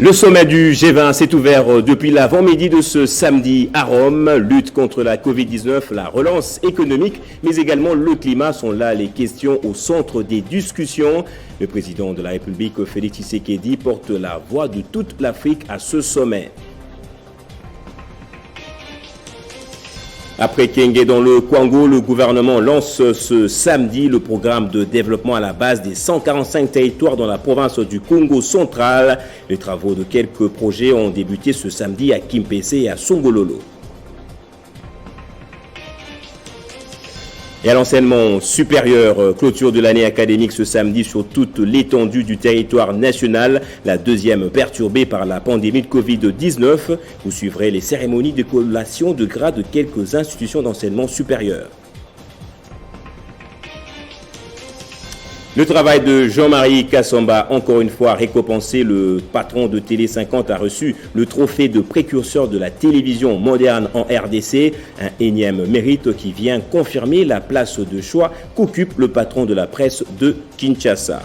Le sommet du G20 s'est ouvert depuis l'avant-midi de ce samedi à Rome. Lutte contre la Covid-19, la relance économique, mais également le climat sont là les questions au centre des discussions. Le président de la République, Félix Tshisekedi, porte la voix de toute l'Afrique à ce sommet. Après Kenge dans le Congo, le gouvernement lance ce samedi le programme de développement à la base des 145 territoires dans la province du Congo central. Les travaux de quelques projets ont débuté ce samedi à Kimpese et à Songololo. Et à l'enseignement supérieur, clôture de l'année académique ce samedi sur toute l'étendue du territoire national, la deuxième perturbée par la pandémie de Covid-19. Vous suivrez les cérémonies de collation de grade de quelques institutions d'enseignement supérieur. Le travail de Jean-Marie Kassamba, encore une fois récompensé, le patron de Télé 50 a reçu le trophée de précurseur de la télévision moderne en RDC, un énième mérite qui vient confirmer la place de choix qu'occupe le patron de la presse de Kinshasa.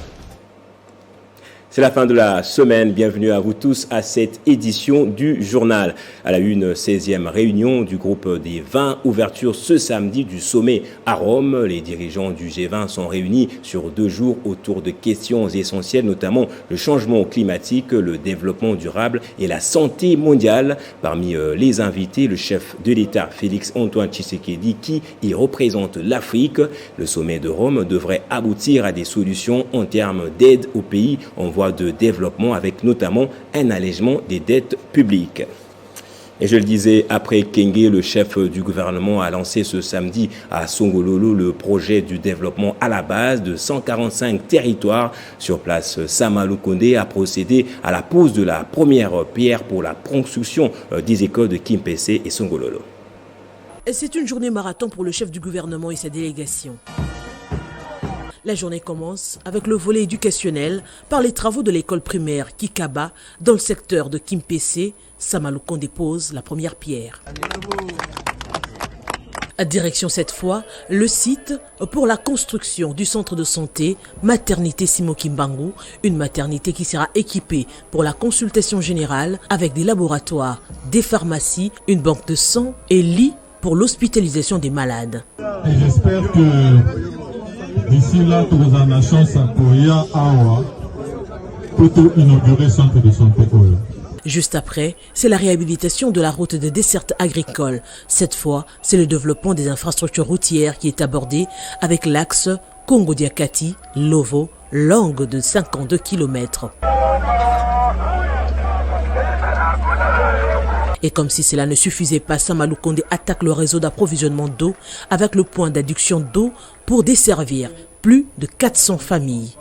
C'est la fin de la semaine. Bienvenue à vous tous à cette édition du journal. À la une, 16e réunion du groupe des 20, ouverture ce samedi du sommet à Rome. Les dirigeants du G20 sont réunis sur 2 jours autour de questions essentielles, notamment le changement climatique, le développement durable et la santé mondiale. Parmi les invités, le chef de l'État, Félix Antoine Tshisekedi, qui y représente l'Afrique. Le sommet de Rome devrait aboutir à des solutions en termes d'aide aux pays en voie de développement, avec notamment un allègement des dettes publiques. Et je le disais, après Kenge, le chef du gouvernement a lancé ce samedi à Songololo le projet du développement à la base de 145 territoires. Sur place, Sama Lukonde a procédé à la pose de la première pierre pour la construction des écoles de Kimpese et Songololo. C'est une journée marathon pour le chef du gouvernement et sa délégation. La journée commence avec le volet éducationnel par les travaux de l'école primaire Kikaba dans le secteur de Kimpese. Sama Lukonde dépose la première pierre. À direction cette fois, le site pour la construction du centre de santé Maternité Simo Kimbangu, une maternité qui sera équipée pour la consultation générale avec des laboratoires, des pharmacies, une banque de sang et lits pour l'hospitalisation des malades. Et j'espère que d'ici là, tu as la chance pour inaugurer le centre de santé. Juste après, c'est la réhabilitation de la route de desserte agricole. Cette fois, c'est le développement des infrastructures routières qui est abordé avec l'axe Congo-Diakati-Lovo, longue de 52 km. Et comme si cela ne suffisait pas, Sama Lukonde attaque le réseau d'approvisionnement d'eau avec le point d'adduction d'eau pour desservir plus de 400 familles.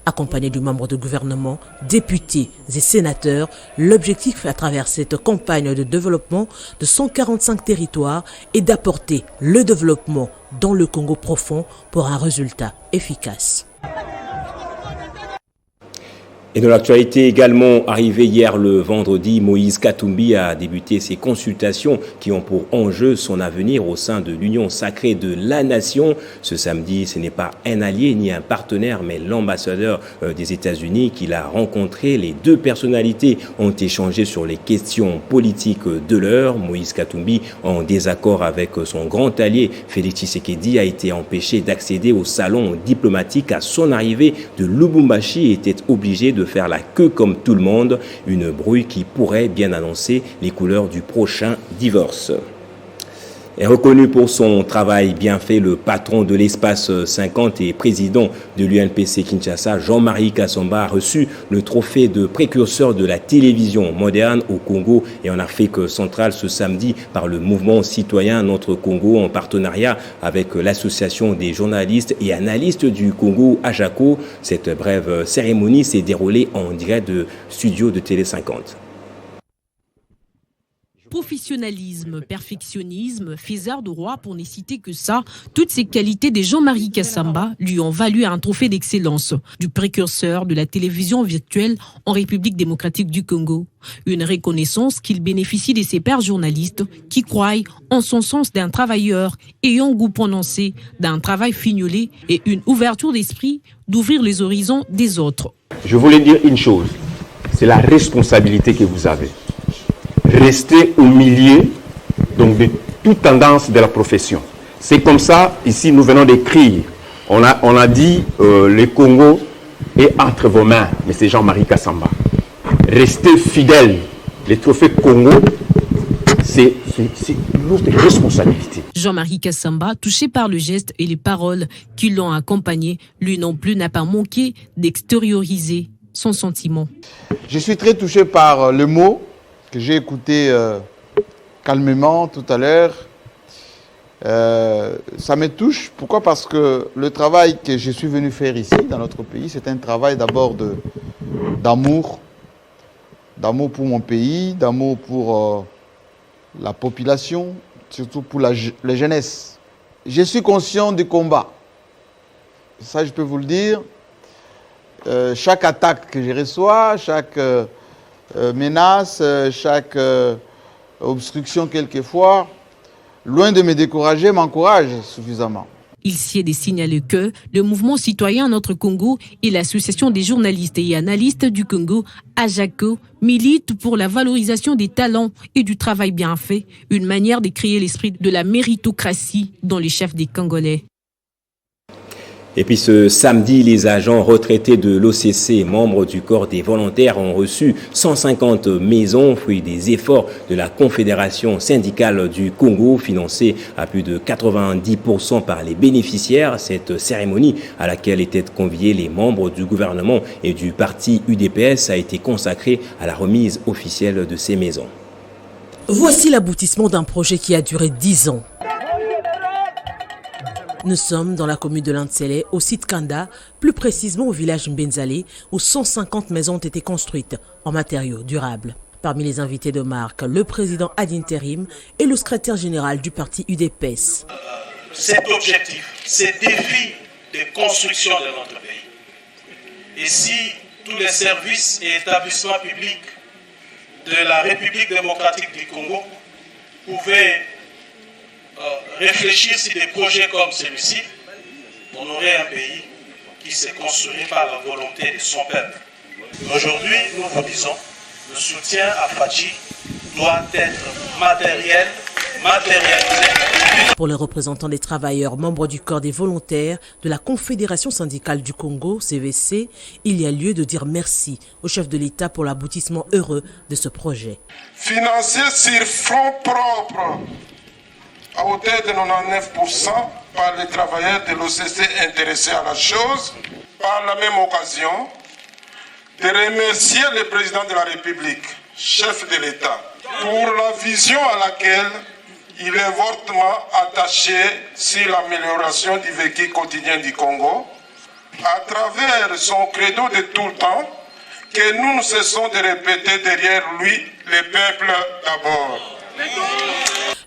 Accompagné du membre de gouvernement, députés et sénateurs, l'objectif à travers cette campagne de développement de 145 territoires est d'apporter le développement dans le Congo profond pour un résultat efficace. Et dans l'actualité également, arrivé hier le vendredi, Moïse Katumbi a débuté ses consultations qui ont pour enjeu son avenir au sein de l'Union sacrée de la nation. Ce samedi, ce n'est pas un allié ni un partenaire, mais l'ambassadeur des États-Unis qu'il a rencontré. Les deux personnalités ont échangé sur les questions politiques de l'heure. Moïse Katumbi, en désaccord avec son grand allié Félix Tshisekedi, a été empêché d'accéder au salon diplomatique à son arrivée de Lubumbashi et était obligé de faire la queue comme tout le monde, une brouille qui pourrait bien annoncer les couleurs du prochain divorce. Et reconnu pour son travail bien fait, le patron de l'espace 50 et président de l'UNPC Kinshasa, Jean-Marie Kassamba, a reçu le trophée de précurseur de la télévision moderne au Congo et en Afrique centrale ce samedi par le mouvement citoyen Notre Congo en partenariat avec l'association des journalistes et analystes du Congo, AJACO. Cette brève cérémonie s'est déroulée en direct de studio de Télé 50. Professionnalisme, perfectionnisme, faiseur de roi, pour ne citer que ça, toutes ces qualités de Jean-Marie Kassamba lui ont valu un trophée d'excellence du précurseur de la télévision virtuelle en République démocratique du Congo. Une reconnaissance qu'il bénéficie de ses pairs journalistes qui croient en son sens d'un travailleur ayant goût prononcé, d'un travail fignolé et une ouverture d'esprit d'ouvrir les horizons des autres. Je voulais dire une chose, c'est la responsabilité que vous avez. Rester au milieu donc, de toute tendance de la profession. C'est comme ça, ici nous venons d'écrire. On a dit le Congo est entre vos mains, mais c'est Jean-Marie Kassamba. Restez fidèle. Les trophées Congo, c'est notre responsabilité. Jean-Marie Kassamba, touché par le geste et les paroles qui l'ont accompagné, lui non plus n'a pas manqué d'extérioriser son sentiment. Je suis très touché par le mot que j'ai écouté calmement tout à l'heure. Ça me touche. Pourquoi? Parce que le travail que je suis venu faire ici, dans notre pays, c'est un travail d'abord d'amour pour mon pays, d'amour pour la population, surtout pour la jeunesse. Je suis conscient du combat. Ça, je peux vous le dire. Chaque attaque que je reçois, chaque menace, chaque obstruction quelquefois, loin de me décourager, m'encourage suffisamment. Il s'y est de signaler que le mouvement citoyen Notre Congo et l'association des journalistes et analystes du Congo, AJACO, militent pour la valorisation des talents et du travail bien fait, une manière de créer l'esprit de la méritocratie dans les chefs des Congolais. Et puis ce samedi, les agents retraités de l'OCC, membres du corps des volontaires, ont reçu 150 maisons, fruit des efforts de la Confédération syndicale du Congo, financée à plus de 90% par les bénéficiaires. Cette cérémonie, à laquelle étaient conviés les membres du gouvernement et du parti UDPS, a été consacrée à la remise officielle de ces maisons. Voici l'aboutissement d'un projet qui a duré 10 ans. Nous sommes dans la commune de Lantsele, au site Kanda, plus précisément au village Mbenzale, où 150 maisons ont été construites en matériaux durables. Parmi les invités de marque, le président ad interim et le secrétaire général du parti UDPS. Cet objectif, ces défis de construction de notre pays. Et si tous les services et établissements publics de la République démocratique du Congo pouvaient réfléchir sur des projets comme celui-ci, on aurait un pays qui se construirait par la volonté de son peuple. Aujourd'hui, nous vous disons, le soutien à Fachi doit être matérialisé. Pour les représentants des travailleurs, membres du corps des volontaires de la Confédération syndicale du Congo, CVC, il y a lieu de dire merci au chef de l'État pour l'aboutissement heureux de ce projet. Financé sur fonds propres, à hauteur de 99% par les travailleurs de l'OCC intéressés à la chose, par la même occasion, de remercier le président de la République, chef de l'État, pour la vision à laquelle il est fortement attaché sur l'amélioration du vécu quotidien du Congo, à travers son credo de tout le temps, que nous ne cessons de répéter derrière lui, le peuple d'abord.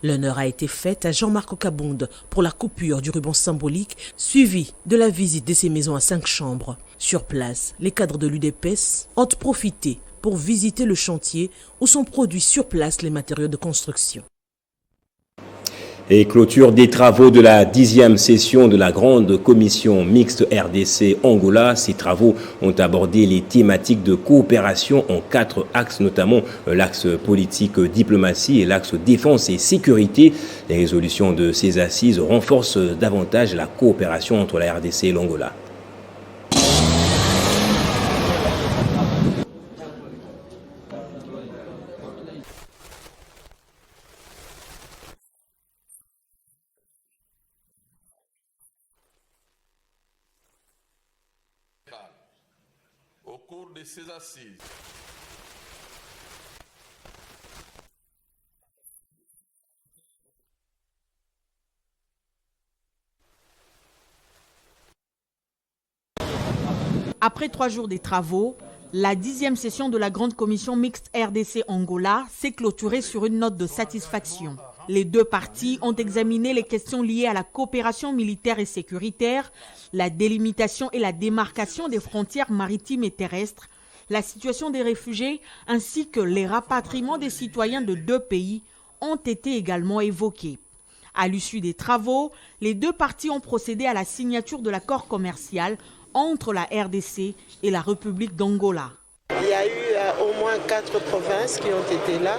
L'honneur a été fait à Jean-Marc Okabonde pour la coupure du ruban symbolique, suivi de la visite de ces maisons à 5 chambres. Sur place, les cadres de l'UDPS ont profité pour visiter le chantier où sont produits sur place les matériaux de construction. Et clôture des travaux de la 10e session de la grande commission mixte RDC-Angola. Ces travaux ont abordé les thématiques de coopération en 4 axes, notamment l'axe politique diplomatie et l'axe défense et sécurité. Les résolutions de ces assises renforcent davantage la coopération entre la RDC et l'Angola. Au cours de ces assises, après 3 jours de travaux, La 10e session de la grande commission mixte RDC-Angola s'est clôturée sur une note de satisfaction. Les deux parties ont examiné les questions liées à la coopération militaire et sécuritaire, la délimitation et la démarcation des frontières maritimes et terrestres, la situation des réfugiés ainsi que les rapatriements des citoyens de deux pays ont été également évoqués. À l'issue des travaux, les deux parties ont procédé à la signature de l'accord commercial entre la RDC et la République d'Angola. Il y a eu au moins 4 provinces qui ont été là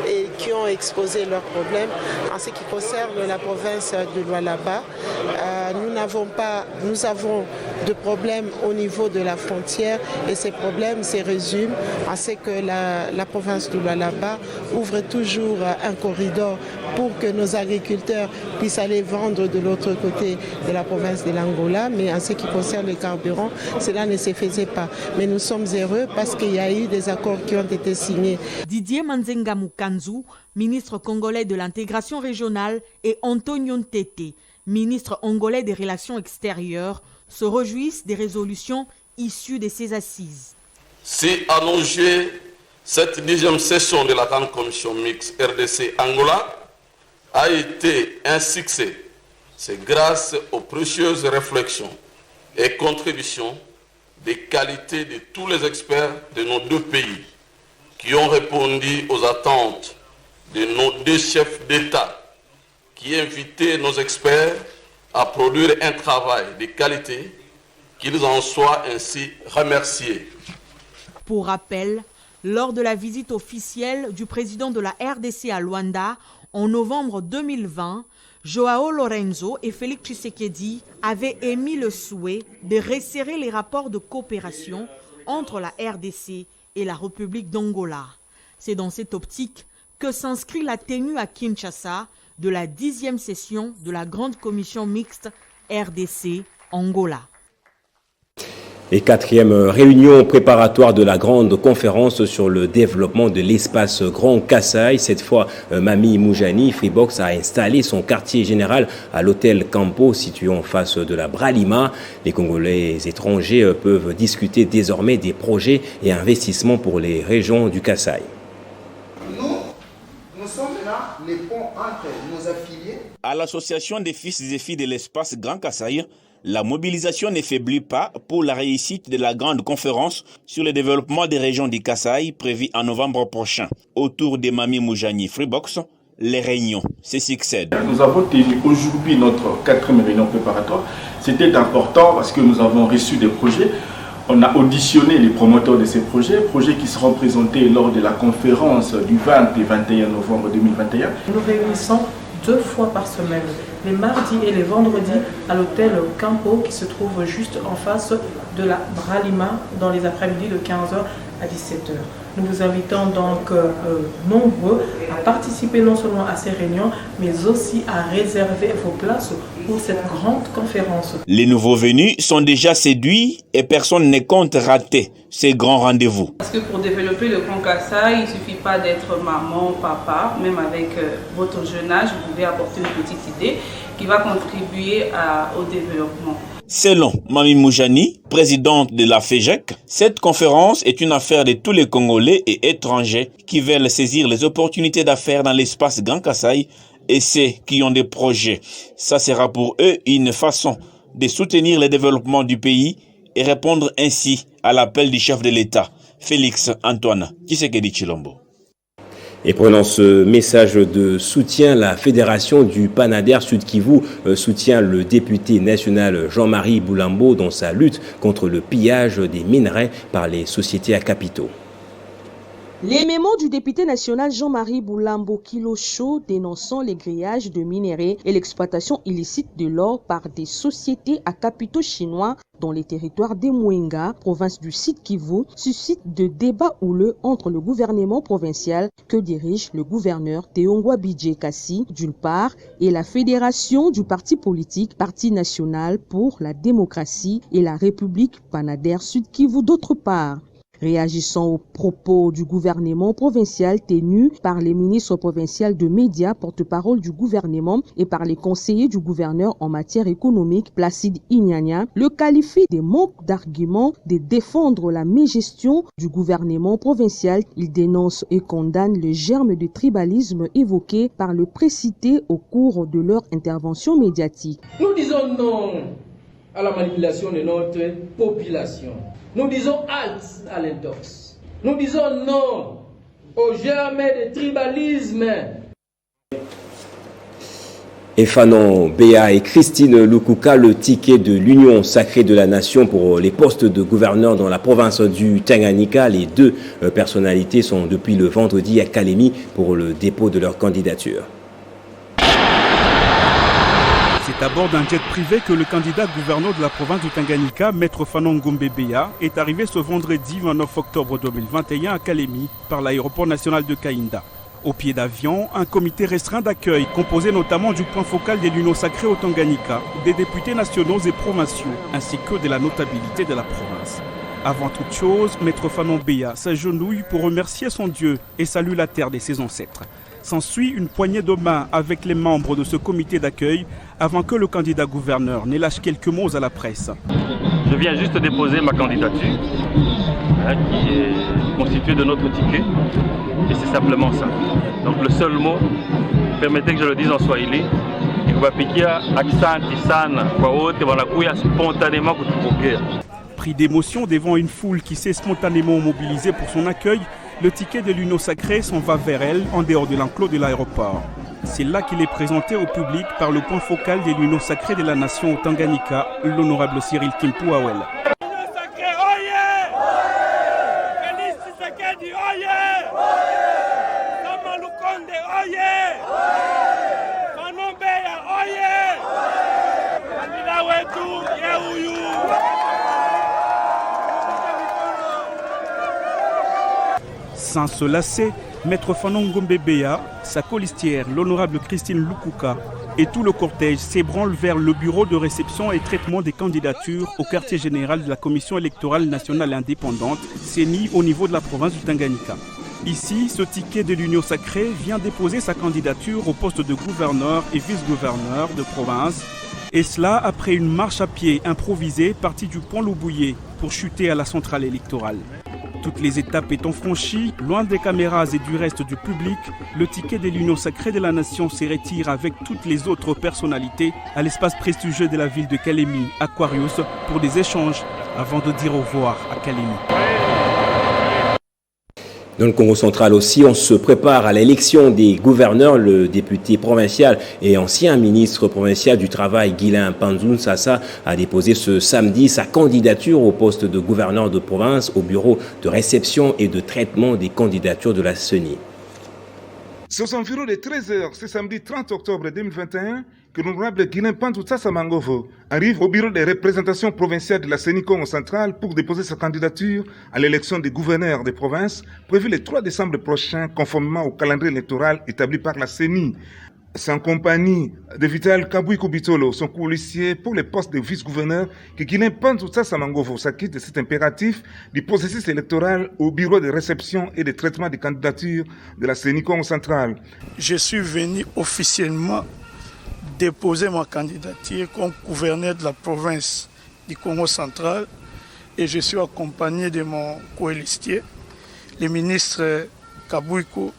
et qui ont exposé leurs problèmes. En ce qui concerne la province de Lualaba, nous avons de problèmes au niveau de la frontière et ces problèmes se résument à ce que la province de Lualaba ouvre toujours un corridor pour que nos agriculteurs puissent aller vendre de l'autre côté de la province de l'Angola. Mais en ce qui concerne les carburants, cela ne se faisait pas. Mais nous sommes heureux parce qu'il y a eu des accords qui ont été signés. Didier Manzenga Mukanzu, ministre congolais de l'intégration régionale, et Antonio Ntete, ministre angolais des relations extérieures, se réjouissent des résolutions issues de ces assises. Si à nos yeux, cette 10e session de la grande commission mixte RDC-Angola a été un succès, c'est grâce aux précieuses réflexions et contributions des qualités de tous les experts de nos deux pays qui ont répondu aux attentes de nos deux chefs d'État qui invitaient nos experts à produire un travail de qualité, qu'ils en soient ainsi remerciés. Pour rappel, lors de la visite officielle du président de la RDC à Luanda en novembre 2020, Joao Lorenzo et Félix Tshisekedi avaient émis le souhait de resserrer les rapports de coopération entre la RDC et la République d'Angola. C'est dans cette optique que s'inscrit la tenue à Kinshasa de la 10e session de la grande commission mixte RDC-Angola. Et 4e réunion préparatoire de la grande conférence sur le développement de l'espace Grand Kasaï. Cette fois, Mami Moujani, Freebox, a installé son quartier général à l'hôtel Campo, situé en face de la Bralima. Les Congolais étrangers peuvent discuter désormais des projets et investissements pour les régions du Kasaï. Nous sommes là les ponts entre nos affiliés. À l'association des fils et filles de l'espace Grand Kasaï, la mobilisation ne faiblit pas pour la réussite de la grande conférence sur le développement des régions du Kasaï prévue en novembre prochain. Autour de Mami Moujani Freebox, les réunions se succèdent. Nous avons tenu aujourd'hui notre 4e réunion préparatoire. C'était important parce que nous avons reçu des projets. On a auditionné les promoteurs de ces projets qui seront présentés lors de la conférence du 20 et 21 novembre 2021. Nous réunissons 2 fois par semaine, les mardis et les vendredis, à l'hôtel Campo qui se trouve juste en face de la Bralima dans les après-midi de 15h à 17h. Nous vous invitons donc nombreux à participer non seulement à ces réunions, mais aussi à réserver vos places pour cette grande conférence. Les nouveaux venus sont déjà séduits et personne ne compte rater ces grands rendez-vous. Parce que pour développer le Grand Kasaï, il ne suffit pas d'être maman, papa, même avec votre jeune âge, vous pouvez apporter une petite idée qui va contribuer au développement. Selon Mami Moujani, présidente de la FEJEC, cette conférence est une affaire de tous les Congolais et étrangers qui veulent saisir les opportunités d'affaires dans l'espace Grand Kasaï et ceux qui ont des projets. Ça sera pour eux une façon de soutenir le développement du pays et répondre ainsi à l'appel du chef de l'État, Félix Antoine Tshisekedi Tshilombo. Et prenant ce message de soutien, la Fédération du Panader Sud-Kivu soutient le député national Jean-Marie Boulambo dans sa lutte contre le pillage des minerais par les sociétés à capitaux. Les mémos du député national Jean-Marie Boulambo Kilocho dénonçant les grillages de minerais et l'exploitation illicite de l'or par des sociétés à capitaux chinois dans les territoires des Mwenga, province du Sud-Kivu, suscite de débats houleux entre le gouvernement provincial que dirige le gouverneur Théongwa Bidje Kassi d'une part et la fédération du parti politique Parti national pour la démocratie et la République Panader Sud-Kivu d'autre part. Réagissant aux propos du gouvernement provincial tenus par les ministres provinciaux de médias, porte-parole du gouvernement et par les conseillers du gouverneur en matière économique, Placide Ignagna, le qualifie de manque d'arguments de défendre la mégestion du gouvernement provincial. Il dénonce et condamne le germe de tribalisme évoqué par le précité au cours de leur intervention médiatique. Nous disons non à la manipulation de notre population. Nous disons halte à l'intox. Nous disons non au germe de tribalisme. Et Fanon Béa et Christine Lukuka, le ticket de l'Union sacrée de la nation pour les postes de gouverneur dans la province du Tanganyika. Les deux personnalités sont depuis le vendredi à Kalemi pour le dépôt de leur candidature. C'est à bord d'un jet privé que le candidat gouverneur de la province du Tanganyika, Maître Fanon Ngombe Béa, est arrivé ce vendredi 29 octobre 2021 à Kalemi par l'aéroport national de Kainda. Au pied d'avion, un comité restreint d'accueil composé notamment du point focal des l'Union sacrée au Tanganyika, des députés nationaux et provinciaux, ainsi que de la notabilité de la province. Avant toute chose, Maître Fanon Béa s'agenouille pour remercier son Dieu et salue la terre de ses ancêtres. S'ensuit une poignée de main avec les membres de ce comité d'accueil avant que le candidat gouverneur ne lâche quelques mots à la presse. Je viens juste déposer ma candidature, qui est constituée de notre ticket, et c'est simplement ça. Donc le seul mot, permettez que je le dise en swahili, spontanément. Pris d'émotion devant une foule qui s'est spontanément mobilisée pour son accueil, le ticket de l'Union sacrée s'en va vers elle en dehors de l'enclos de l'aéroport. C'est là qu'il est présenté au public par le point focal de l'Union sacrée de la nation au Tanganyika, l'honorable Cyril Kimpuawel. Sans se lasser, Maître Fanon Ngombe Béa, sa colistière, l'honorable Christine Lukuka et tout le cortège s'ébranlent vers le bureau de réception et traitement des candidatures au quartier général de la Commission électorale nationale indépendante, CENI, au niveau de la province du Tanganyika. Ici, ce ticket de l'Union sacrée vient déposer sa candidature au poste de gouverneur et vice-gouverneur de province, et cela après une marche à pied improvisée partie du pont Loubouillé pour chuter à la centrale électorale. Toutes les étapes étant franchies, loin des caméras et du reste du public, le ticket de l'Union sacrée de la nation se retire avec toutes les autres personnalités à l'espace prestigieux de la ville de Kalemi, Aquarius, pour des échanges avant de dire au revoir à Kalemi. Dans le Congo central aussi, on se prépare à l'élection des gouverneurs. Le député provincial et ancien ministre provincial du Travail, Guilain Panzoun Sassa, a déposé ce samedi sa candidature au poste de gouverneur de province au bureau de réception et de traitement des candidatures de la CENI. C'est aux environs de 13h, ce samedi 30 octobre 2021, que l'honorable Guilain Panzoun Sassa Mangovo arrive au bureau des représentations provinciales de la CENI Congo central pour déposer sa candidature à l'élection des gouverneurs des provinces prévue le 3 décembre prochain, conformément au calendrier électoral établi par la CENI. C'est en compagnie de Vital Kabouiko Bitolo, son colistier pour les postes de vice-gouverneur, que Guilain Panzoun Sassa Mangovo s'acquitte de cet impératif du processus électoral au bureau de réception et de traitement des candidatures de la CENI Congo central. Je suis venu officiellement déposer ma candidature comme gouverneur de la province du Congo central et je suis accompagné de mon colistier, le ministre Kabouiko,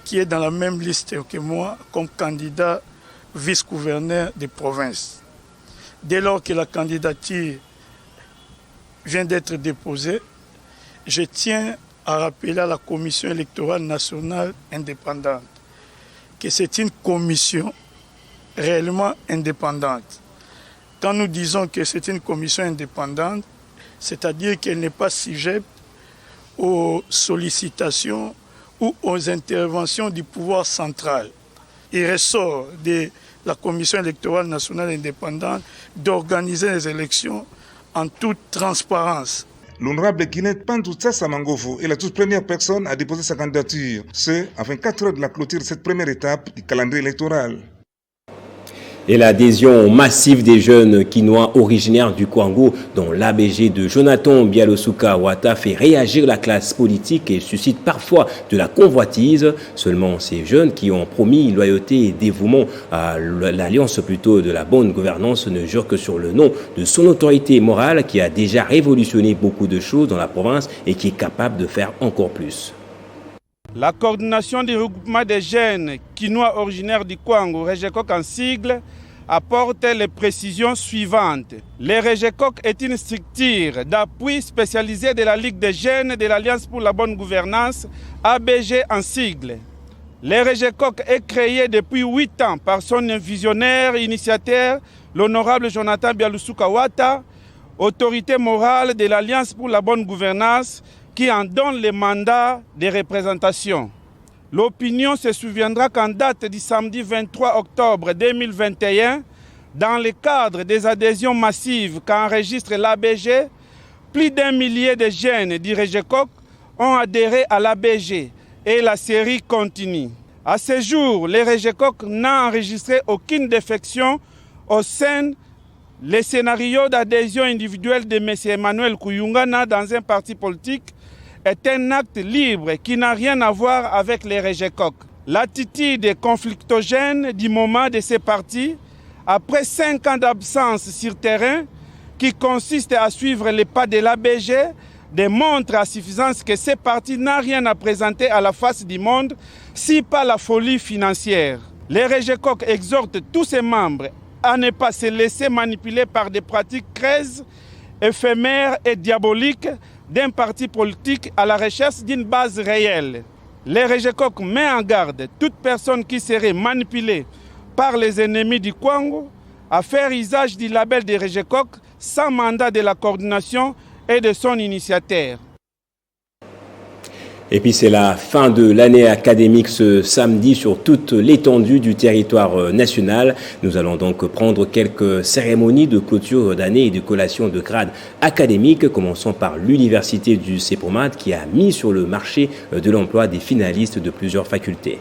qui est dans la même liste que moi comme candidat vice-gouverneur des provinces. Dès lors que la candidature vient d'être déposée, je tiens à rappeler à la Commission électorale nationale indépendante que c'est une commission réellement indépendante. Quand nous disons que c'est une commission indépendante, c'est-à-dire qu'elle n'est pas sujette aux sollicitations ou aux interventions du pouvoir central. Il ressort de la Commission électorale nationale indépendante d'organiser les élections en toute transparence. L'honorable Guilain Panzoun Sassa Mangovo est la toute première personne à déposer sa candidature, ce à 24 heures de la clôture de cette première étape du calendrier électoral. Et l'adhésion massive des jeunes Kinois originaires du Kwango, dont l'ABG de Jonathan Bialosuka Wata fait réagir la classe politique et suscite parfois de la convoitise. Seulement ces jeunes qui ont promis loyauté et dévouement à l'alliance plutôt de la bonne gouvernance ne jurent que sur le nom de son autorité morale qui a déjà révolutionné beaucoup de choses dans la province et qui est capable de faire encore plus. La coordination du regroupement des jeunes Kinois originaires du Kwango, Regekok en sigle, apporte les précisions suivantes. Le Regekok est une structure d'appui spécialisée de la Ligue des jeunes de l'Alliance pour la bonne gouvernance, ABG en sigle. Le Regekok est créé depuis 8 ans par son visionnaire initiateur, l'honorable Jonathan Bialosuka Wata, autorité morale de l'Alliance pour la bonne gouvernance, qui en donne le mandat de représentation. L'opinion se souviendra qu'en date du samedi 23 octobre 2021, dans le cadre des adhésions massives qu'enregistre l'ABG, plus d'1 millier de jeunes du Regekok ont adhéré à l'ABG et la série continue. À ce jour, le Regekok n'a enregistré aucune défection au sein le scénario d'adhésion individuelle de M. Emmanuel Kuyungana dans un parti politique est un acte libre qui n'a rien à voir avec les Regekok. L'attitude conflictogène du moment de ces partis, après 5 ans d'absence sur terrain, qui consiste à suivre les pas de l'ABG, démontre à suffisance que ces partis n'ont rien à présenter à la face du monde, si pas la folie financière. Les Regekok exhortent tous ses membres à ne pas se laisser manipuler par des pratiques creuses, éphémères et diaboliques d'un parti politique à la recherche d'une base réelle. Les Regekok met en garde toute personne qui serait manipulée par les ennemis du Kwango à faire usage du label des Regekok sans mandat de la coordination et de son initiateur. Et puis c'est la fin de l'année académique ce samedi sur toute l'étendue du territoire national. Nous allons donc prendre quelques cérémonies de clôture d'année et de collation de grades académiques. Commençons par l'université du CEPROMAD qui a mis sur le marché de l'emploi des finalistes de plusieurs facultés.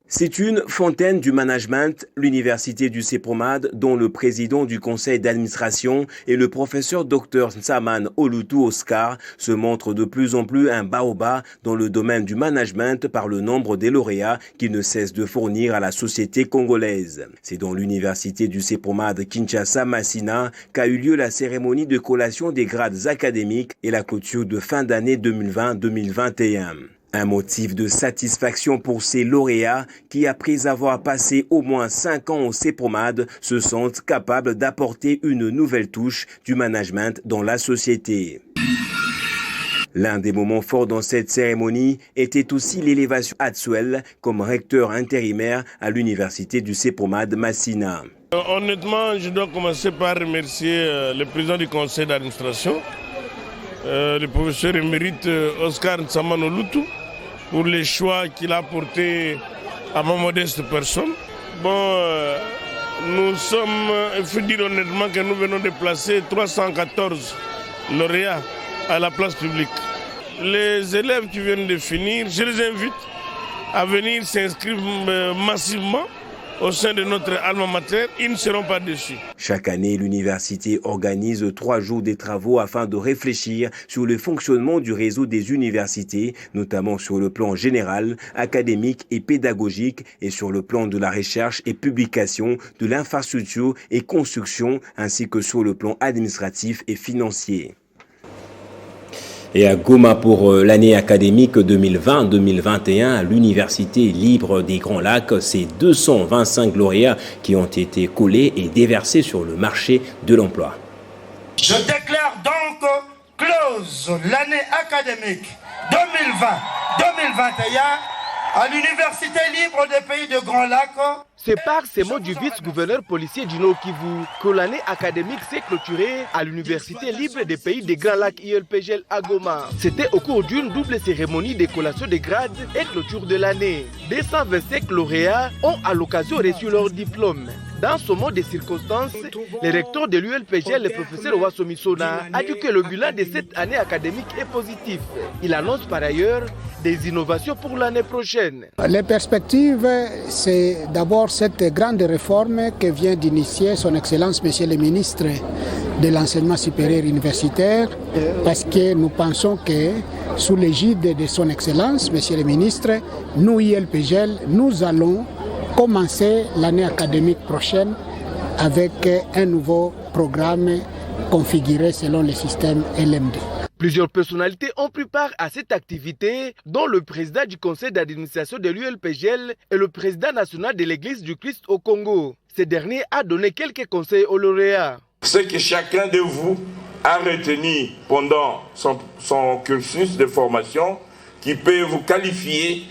C'est une fontaine du management, l'université du CEPROMAD, dont le président du conseil d'administration et le professeur Dr Nsaman Olutu Oscar se montre de plus en plus un baobab dans le domaine du management par le nombre des lauréats qu'il ne cesse de fournir à la société congolaise. C'est dans l'université du CEPROMAD Kinshasa Massina qu'a eu lieu la cérémonie de collation des grades académiques et la clôture de fin d'année 2020-2021. Un motif de satisfaction pour ces lauréats qui, après avoir passé au moins 5 ans au CEPROMAD, se sentent capables d'apporter une nouvelle touche du management dans la société. L'un des moments forts dans cette cérémonie était aussi l'élévation actuelle comme recteur intérimaire à l'université du CEPROMAD Massina. Honnêtement, je dois commencer par remercier le président du conseil d'administration, le professeur émérite Oscar Nsaman Olutu, pour les choix qu'il a portés à ma modeste personne. Nous sommes, il faut dire honnêtement que nous venons de placer 314 lauréats à la place publique. Les élèves qui viennent de finir, je les invite à venir s'inscrire massivement au sein de notre alma mater, ils ne seront pas déçus. Chaque année, l'université organise 3 jours de travaux afin de réfléchir sur le fonctionnement du réseau des universités, notamment sur le plan général, académique et pédagogique, et sur le plan de la recherche et publication, de l'infrastructure et construction, ainsi que sur le plan administratif et financier. Et à Goma pour l'année académique 2020-2021 à l'Université libre des Grands Lacs, c'est 225 lauréats qui ont été collés et déversés sur le marché de l'emploi. Je déclare donc close l'année académique 2020-2021 à l'Université libre des Pays de Grands Lacs. C'est par ces mots du vice-gouverneur policier du Nord Kivu que l'année académique s'est clôturée à l'Université libre des Pays des Grands Lacs ILPGL à Goma. C'était au cours d'une double cérémonie de collation des grades et clôture de l'année. 225 lauréats ont à l'occasion reçu leur diplôme. Dans ce mot de circonstances, le recteur de l'ULPGL, le professeur Wassomisona, a dit que le bilan de cette année académique est positif. Il annonce par ailleurs des innovations pour l'année prochaine. Les perspectives, c'est d'abord Alors cette grande réforme que vient d'initier son Excellence Monsieur le Ministre de l'Enseignement supérieur universitaire, parce que nous pensons que sous l'égide de son Excellence Monsieur le Ministre, nous ILPGL, nous allons commencer l'année académique prochaine avec un nouveau programme configuré selon le système LMD. Plusieurs personnalités ont pris part à cette activité, dont le président du conseil d'administration de l'ULPGL et le président national de l'Église du Christ au Congo. Ce dernier a donné quelques conseils aux lauréats. Ce que chacun de vous a retenu pendant son cursus de formation, qui peut vous qualifier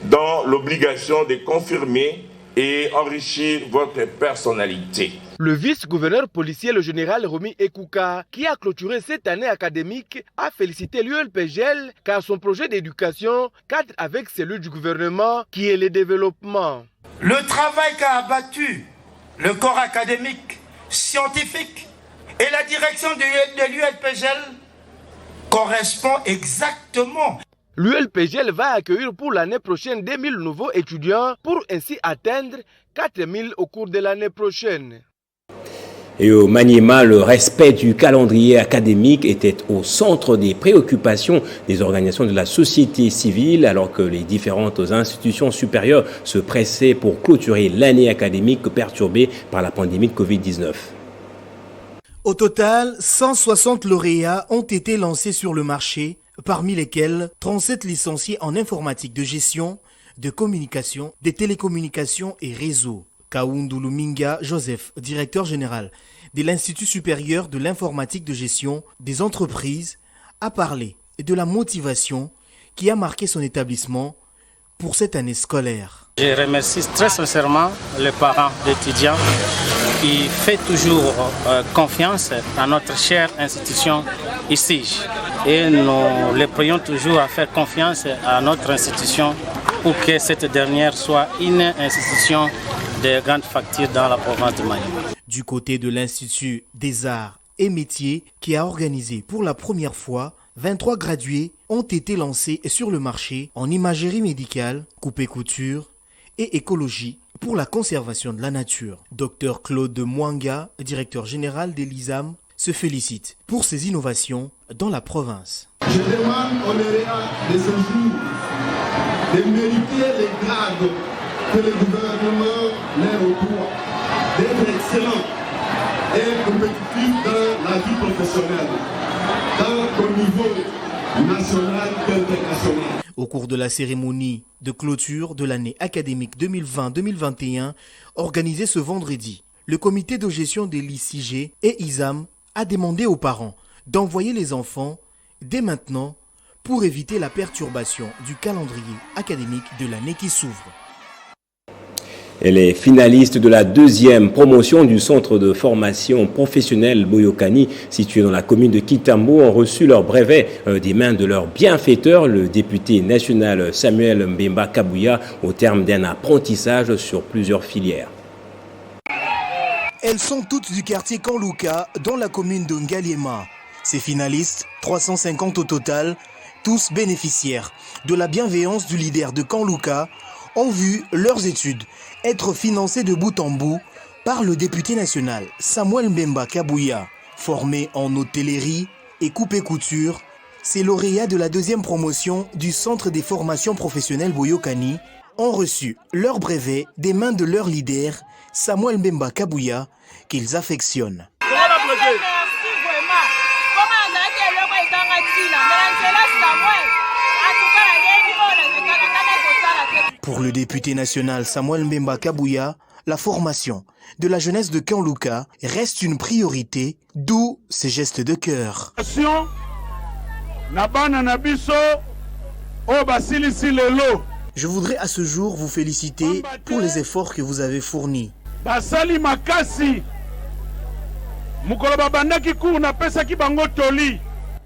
dans l'obligation de confirmer et enrichir votre personnalité. Le vice-gouverneur policier, le général Romy Ekouka, qui a clôturé cette année académique, a félicité l'ULPGL car son projet d'éducation cadre avec celui du gouvernement qui est le développement. Le travail qu'a abattu le corps académique, scientifique et la direction de l'ULPGL correspond exactement. L'ULPGL va accueillir pour l'année prochaine 2000 nouveaux étudiants pour ainsi atteindre 4000 au cours de l'année prochaine. Et au Maniema, le respect du calendrier académique était au centre des préoccupations des organisations de la société civile, alors que les différentes institutions supérieures se pressaient pour clôturer l'année académique perturbée par la pandémie de Covid-19. Au total, 160 lauréats ont été lancés sur le marché, parmi lesquels 37 licenciés en informatique de gestion, de communication, des télécommunications et réseaux. Kaoundou Minga Joseph, directeur général de l'Institut supérieur de l'informatique de gestion des entreprises, a parlé de la motivation qui a marqué son établissement pour cette année scolaire. Je remercie très sincèrement les parents d'étudiants qui font toujours confiance à notre chère institution ici. Et nous les prions toujours à faire confiance à notre institution pour que cette dernière soit une institution de grande facture dans la province de Mali. Du côté de l'Institut des Arts et Métiers, qui a organisé pour la première fois 23 gradués ont été lancés sur le marché en imagerie médicale, coupe-couture et écologie pour la conservation de la nature. Dr Claude Mwanga, directeur général de l'ISAM, se félicite pour ces innovations dans la province. Je demande aux lauréats de ce jour de mériter les grades que le gouvernement leur octroie, d'être excellents et compétitifs dans la vie professionnelle, tant au niveau national qu'international. Au cours de la cérémonie de clôture de l'année académique 2020-2021, organisée ce vendredi, le comité de gestion des l'ICG et ISAM a demandé aux parents d'envoyer les enfants dès maintenant pour éviter la perturbation du calendrier académique de l'année qui s'ouvre. Et les finalistes de la deuxième promotion du centre de formation professionnelle Boyokani, situé dans la commune de Kitambo, ont reçu leur brevet des mains de leur bienfaiteur, le député national Samuel Mbemba Kabouya, au terme d'un apprentissage sur plusieurs filières. Elles sont toutes du quartier Kanlouka, dans la commune de Ngaliema. Ces finalistes, 350 au total, tous bénéficiaires de la bienveillance du leader de Kanlouka, ont vu leurs études être financées de bout en bout par le député national Samuel Mbemba Kabouya. Formé en hôtellerie et coupe-couture, ces lauréats de la deuxième promotion du centre des formations professionnelles Boyokani ont reçu leur brevet des mains de leur leader Samuel Mbemba Kabouya, qu'ils affectionnent. Pour le député national Samuel Mbemba Kabouya, la formation de la jeunesse de Kanlouka reste une priorité, d'où ces gestes de cœur. Je voudrais à ce jour vous féliciter pour les efforts que vous avez fournis.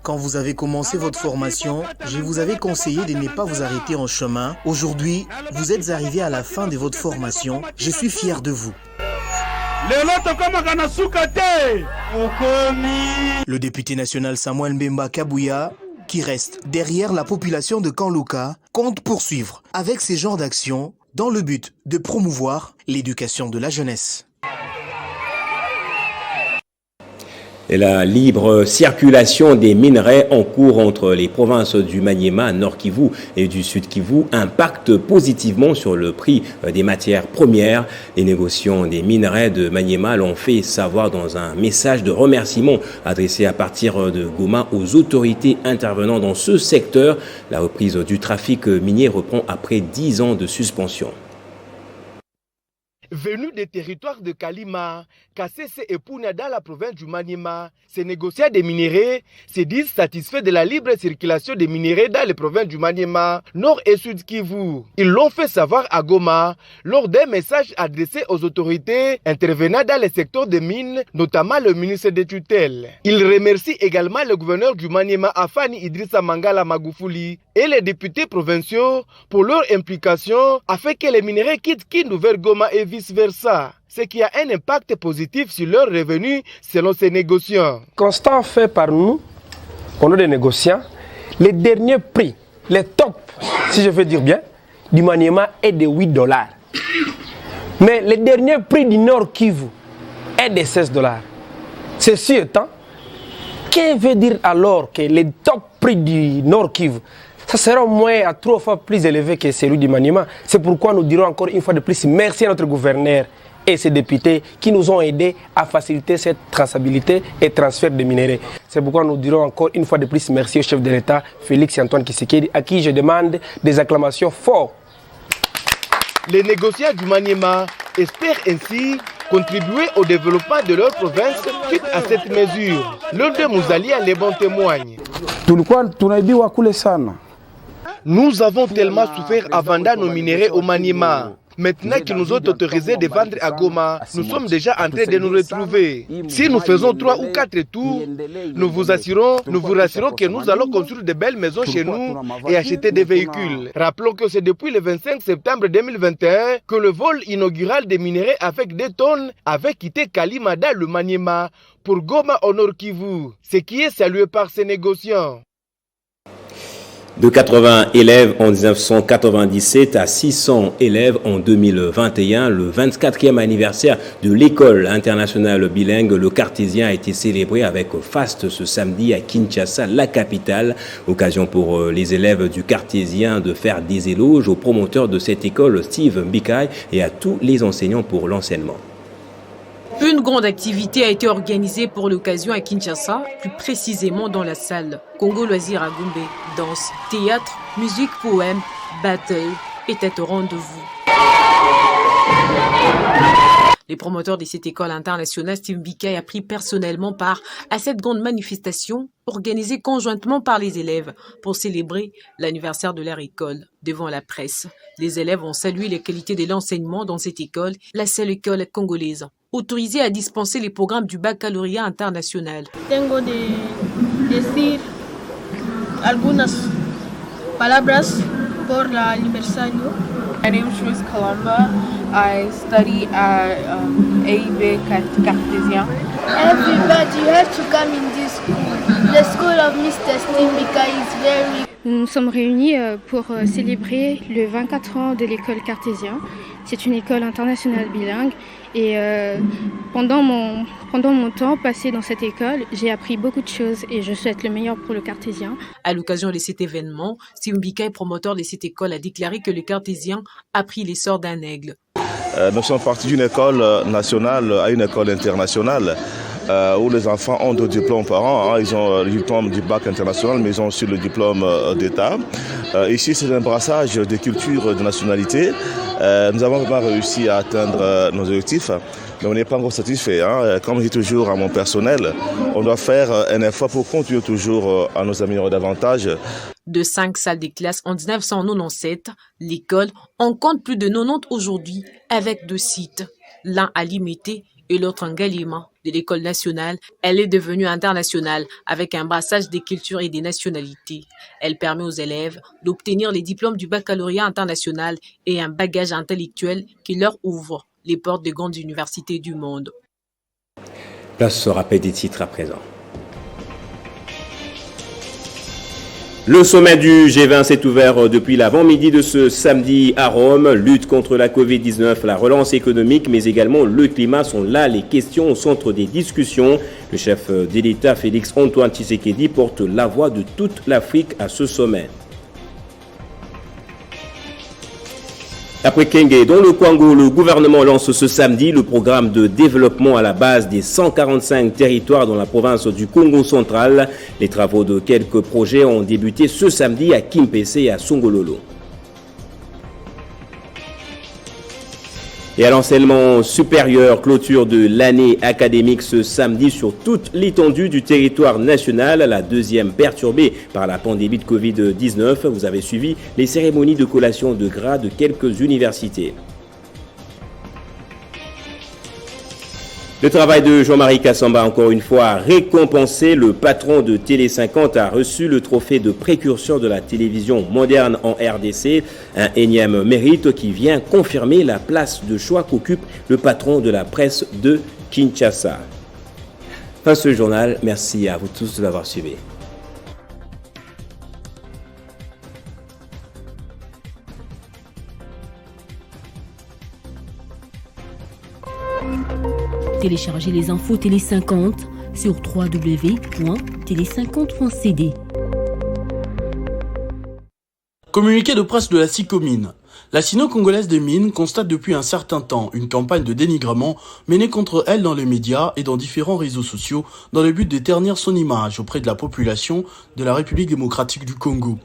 Quand vous avez commencé votre formation, je vous avais conseillé de ne pas vous arrêter en chemin. Aujourd'hui, vous êtes arrivé à la fin de votre formation. Je suis fier de vous. Le député national Samuel Mbemba Kabouya, qui reste derrière la population de Kanlouka compte poursuivre avec ces genres d'actions dans le but de promouvoir l'éducation de la jeunesse. Et la libre circulation des minerais en cours entre les provinces du Maniema, Nord Kivu et du Sud Kivu impacte positivement sur le prix des matières premières. Les négociants des minerais de Maniema l'ont fait savoir dans un message de remerciement adressé à partir de Goma aux autorités intervenant dans ce secteur. La reprise du trafic minier reprend après 10 ans de suspension. Venus des territoires de Kalima, Kassese et Puna dans la province du Maniema, ces négociants des minéraux se disent satisfaits de la libre circulation des minéraux dans les provinces du Maniema, Nord et Sud Kivu. Ils l'ont fait savoir à Goma lors d'un message adressé aux autorités intervenant dans les secteurs des mines, notamment le ministre des tutelles. Ils remercient également le gouverneur du Maniema, Afani Idrissa Mangala Magufuli, et les députés provinciaux pour leur implication afin que les minéraux quittent Kindu vers Goma et vice-versa, ce qui a un impact positif sur leurs revenus selon ces négociants. Constat fait par nous, au nom des négociants, les derniers prix, les tops, si je veux dire bien, du Maniema est de $8. Mais les derniers prix du Nord Kivu est de $16. Ceci étant, que veut dire alors que les top prix du Nord Kivu ça sera au moins à 3 fois plus élevé que celui du Maniema. C'est pourquoi nous dirons encore une fois de plus merci à notre gouverneur et ses députés qui nous ont aidés à faciliter cette traçabilité et transfert de minéraux. C'est pourquoi nous dirons encore une fois de plus merci au chef de l'État, Félix Antoine Tshisekedi, à qui je demande des acclamations fortes. Les négociants du Maniema espèrent ainsi contribuer au développement de leur province suite à cette mesure. L'un de Mouzalia les bons témoigne. Nous avons tellement souffert à vendre nos minéraux au Maniema. Maintenant qu'ils nous ont autorisé de vendre à Goma, nous sommes déjà en train de nous retrouver. Si nous faisons 3 ou 4 tours, nous vous rassurons que nous allons construire de belles maisons chez nous et acheter des véhicules. Rappelons que c'est depuis le 25 septembre 2021 que le vol inaugural des minéraux avec 2 tonnes avait quitté Kalimada, le Maniema, pour Goma au Nord Kivu, ce qui est salué par ces négociants. De 80 élèves en 1997 à 600 élèves en 2021, le 24e anniversaire de l'école internationale bilingue, le Cartésien, a été célébré avec faste ce samedi à Kinshasa, la capitale. Occasion pour les élèves du Cartésien de faire des éloges aux promoteurs de cette école, Steve Mbikai, et à tous les enseignants pour l'enseignement. Une grande activité a été organisée pour l'occasion à Kinshasa, plus précisément dans la salle Congo Loisirs à Gombe. Danse, théâtre, musique, poème, battle étaient au rendez-vous. Les promoteurs de cette école internationale, Steve Mbikai, a pris personnellement part à cette grande manifestation organisée conjointement par les élèves pour célébrer l'anniversaire de leur école. Devant la presse, les élèves ont salué les qualités de l'enseignement dans cette école, la seule école congolaise autorisée à dispenser les programmes du baccalauréat international. Tengo de decir algunas palabras por el aniversario. My name is Joyce Kalamba. I study at AIB Cartésien. Everybody has to come in this school. The school of Mr. Steve Mbikai is very... Nous nous sommes réunis pour célébrer le 24 ans de l'école Cartésien. C'est une école internationale bilingue et pendant mon temps passé dans cette école, j'ai appris beaucoup de choses et je souhaite le meilleur pour le Cartésien. À l'occasion de cet événement, Steve Mbikai, promoteur de cette école, a déclaré que le Cartésien a pris l'essor d'un aigle. Nous sommes partis d'une école nationale à une école internationale. Où les enfants ont 2 diplômes par an. Ils ont le diplôme du bac international, mais ils ont aussi le diplôme d'État. Ici, c'est un brassage de cultures, de nationalités. Nous avons vraiment réussi à atteindre nos objectifs, mais on n'est pas encore satisfait. Comme je dis toujours à mon personnel, on doit faire un effort pour continuer toujours à nous améliorer davantage. De 5 salles de classe en 1997, l'école en compte plus de 90 aujourd'hui, avec 2 sites, l'un à Limité et l'autre en Galima. De l'école nationale, elle est devenue internationale avec un brassage des cultures et des nationalités. Elle permet aux élèves d'obtenir les diplômes du baccalauréat international et un bagage intellectuel qui leur ouvre les portes des grandes universités du monde. Place au rappel des titres à présent. Le sommet du G20 s'est ouvert depuis l'avant-midi de ce samedi à Rome. Lutte contre la Covid-19, la relance économique, mais également le climat sont là les questions au centre des discussions. Le chef de l'État, Félix Antoine Tshisekedi, porte la voix de toute l'Afrique à ce sommet. Après Kenge, dans le Congo, le gouvernement lance ce samedi le programme de développement à la base des 145 territoires dans la province du Congo central. Les travaux de quelques projets ont débuté ce samedi à Kimpese et à Songololo. Et à l'enseignement supérieur, clôture de l'année académique ce samedi sur toute l'étendue du territoire national, la deuxième perturbée par la pandémie de Covid-19. Vous avez suivi les cérémonies de collation de grades de quelques universités. Le travail de Jean-Marie Kassamba, encore une fois, récompensé. Le patron de Télé 50 a reçu le trophée de précurseur de la télévision moderne en RDC. Un énième mérite qui vient confirmer la place de choix qu'occupe le patron de la presse de Kinshasa. Fin ce journal, merci à vous tous de l'avoir suivi. Téléchargez les infos Télé 50 sur www.tele50.cd. Communiqué de presse de la SICOMINE. La Sino-Congolaise des Mines constate depuis un certain temps une campagne de dénigrement menée contre elle dans les médias et dans différents réseaux sociaux dans le but de ternir son image auprès de la population de la République démocratique du Congo.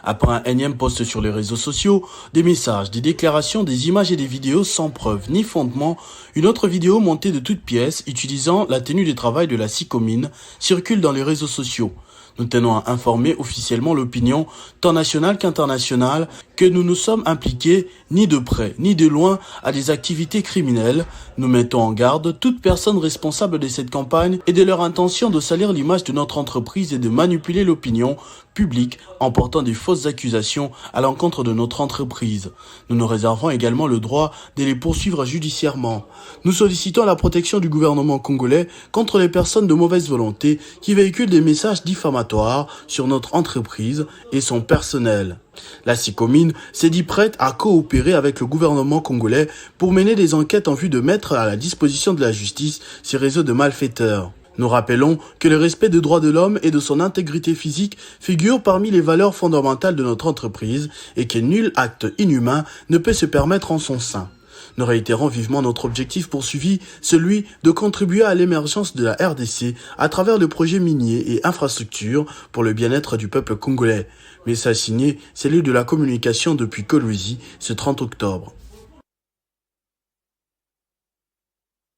Après un énième post sur les réseaux sociaux, des messages, des déclarations, des images et des vidéos sans preuve ni fondement, une autre vidéo montée de toutes pièces utilisant la tenue de travail de la SICOMINE circule dans les réseaux sociaux. Nous tenons à informer officiellement l'opinion, tant nationale qu'internationale, que nous nous sommes impliqués ni de près ni de loin à des activités criminelles. Nous mettons en garde toute personne responsable de cette campagne et de leur intention de salir l'image de notre entreprise et de manipuler l'opinion publique en portant des fausses accusations à l'encontre de notre entreprise. Nous nous réservons également le droit de les poursuivre judiciairement. Nous sollicitons la protection du gouvernement congolais contre les personnes de mauvaise volonté qui véhiculent des messages diffamatoires sur notre entreprise et son personnel. La SICOMINE s'est dit prête à coopérer avec le gouvernement congolais pour mener des enquêtes en vue de mettre à la disposition de la justice ces réseaux de malfaiteurs. Nous rappelons que le respect des droits de l'homme et de son intégrité physique figure parmi les valeurs fondamentales de notre entreprise et que nul acte inhumain ne peut se permettre en son sein. Nous réitérons vivement notre objectif poursuivi, celui de contribuer à l'émergence de la RDC à travers le projet minier et infrastructure pour le bien-être du peuple congolais. Message signé, cellule de la communication depuis Kolwezi, ce 30 octobre.